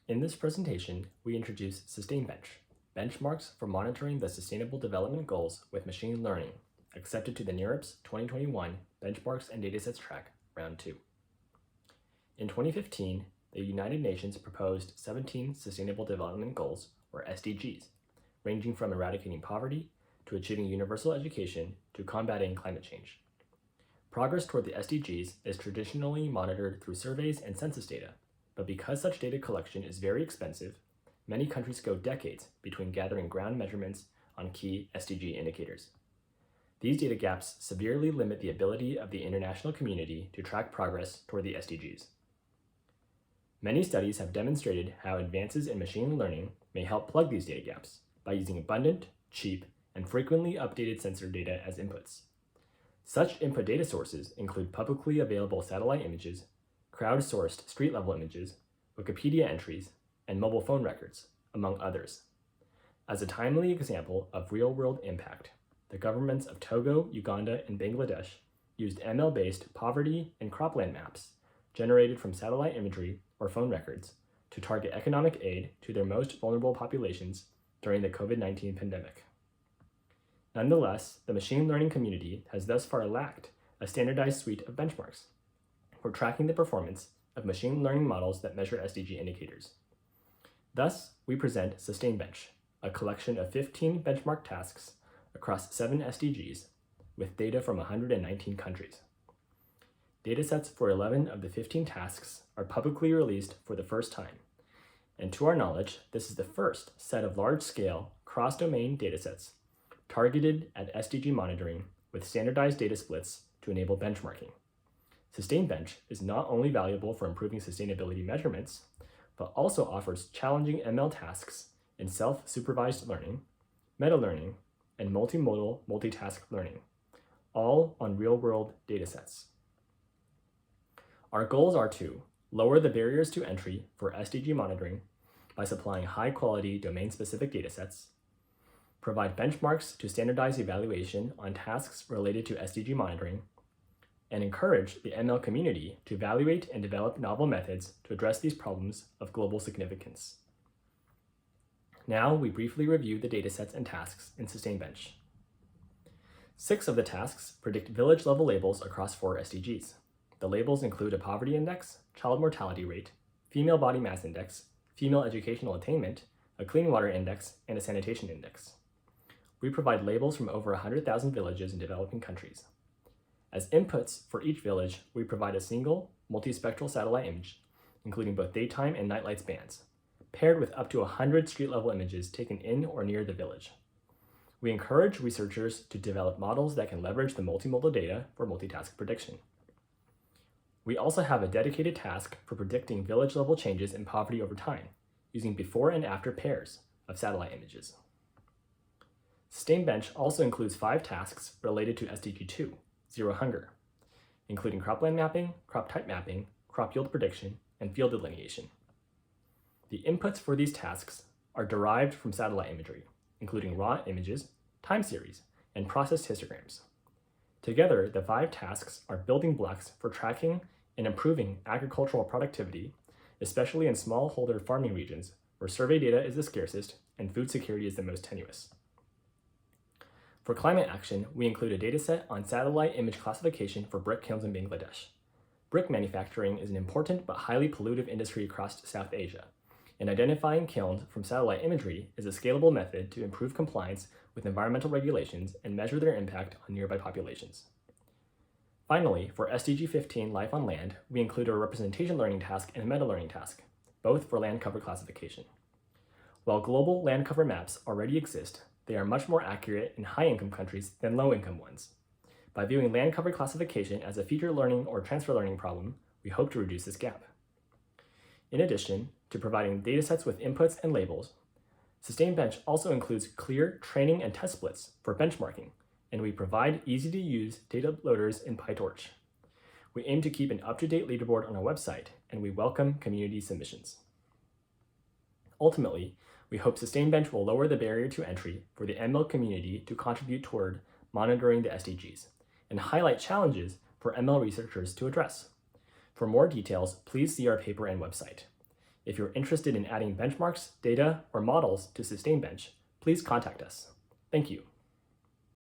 In this presentation, we introduce SustainBench, benchmarks for monitoring the Sustainable Development Goals with machine learning, accepted to the NeurIPS 2021 Benchmarks and Datasets Track, Round 2. In 2015, the United Nations proposed 17 Sustainable Development Goals, or SDGs, ranging from eradicating poverty to achieving universal education to combating climate change. Progress toward the SDGs is traditionally monitored through surveys and census data, but because such data collection is very expensive, many countries go decades between gathering ground measurements on key SDG indicators. These data gaps severely limit the ability of the international community to track progress toward the SDGs. Many studies have demonstrated how advances in machine learning may help plug these data gaps by using abundant, cheap, and frequently updated sensor data as inputs. Such input data sources include publicly available satellite images, crowdsourced street-level images, Wikipedia entries, and mobile phone records, among others. As a timely example of real-world impact, the governments of Togo, Uganda, and Bangladesh used ML-based poverty and cropland maps generated from satellite imagery or phone records to target economic aid to their most vulnerable populations during the COVID-19 pandemic. Nonetheless, the machine learning community has thus far lacked a standardized suite of benchmarks for tracking the performance of machine learning models that measure SDG indicators. Thus, we present SustainBench, a collection of 15 benchmark tasks across 7 SDGs with data from 119 countries. Datasets for 11 of the 15 tasks are publicly released for the first time, and to our knowledge, this is the first set of large-scale, cross-domain datasets targeted at SDG monitoring with standardized data splits to enable benchmarking. SustainBench is not only valuable for improving sustainability measurements, but also offers challenging ML tasks in self-supervised learning, meta-learning, and multimodal multitask learning, all on real-world datasets. Our goals are to lower the barriers to entry for SDG monitoring by supplying high-quality domain-specific datasets, provide benchmarks to standardize evaluation on tasks related to SDG monitoring, and encourage the ML community to evaluate and develop novel methods to address these problems of global significance. Now we briefly review the datasets and tasks in SustainBench. 6 of the tasks predict village-level labels across 4 SDGs. The labels include a poverty index, child mortality rate, female body mass index, female educational attainment, a clean water index, and a sanitation index. We provide labels from over 100,000 villages in developing countries. As inputs for each village, we provide a single, multispectral satellite image, including both daytime and night lights bands, paired with up to 100 street-level images taken in or near the village. We encourage researchers to develop models that can leverage the multimodal data for multitask prediction. We also have a dedicated task for predicting village-level changes in poverty over time, using before and after pairs of satellite images. SustainBench also includes 5 tasks related to SDG 2, Zero Hunger, including cropland mapping, crop type mapping, crop yield prediction, and field delineation. The inputs for these tasks are derived from satellite imagery, including raw images, time series, and processed histograms. Together, the 5 tasks are building blocks for tracking and improving agricultural productivity, especially in smallholder farming regions where survey data is the scarcest and food security is the most tenuous. For climate action, we include a dataset on satellite image classification for brick kilns in Bangladesh. Brick manufacturing is an important but highly pollutive industry across South Asia, and identifying kilns from satellite imagery is a scalable method to improve compliance with environmental regulations and measure their impact on nearby populations. Finally, for SDG 15 Life on Land, we include a representation learning task and a meta-learning task, both for land cover classification. While global land cover maps already exist, they are much more accurate in high-income countries than low-income ones. By viewing land cover classification as a feature learning or transfer learning problem, we hope to reduce this gap. In addition to providing datasets with inputs and labels, SustainBench also includes clear training and test splits for benchmarking, and we provide easy-to-use data loaders in PyTorch. We aim to keep an up-to-date leaderboard on our website, and we welcome community submissions. Ultimately, we hope SustainBench will lower the barrier to entry for the ML community to contribute toward monitoring the SDGs and highlight challenges for ML researchers to address. For more details, please see our paper and website. If you're interested in adding benchmarks, data, or models to SustainBench, please contact us. Thank you.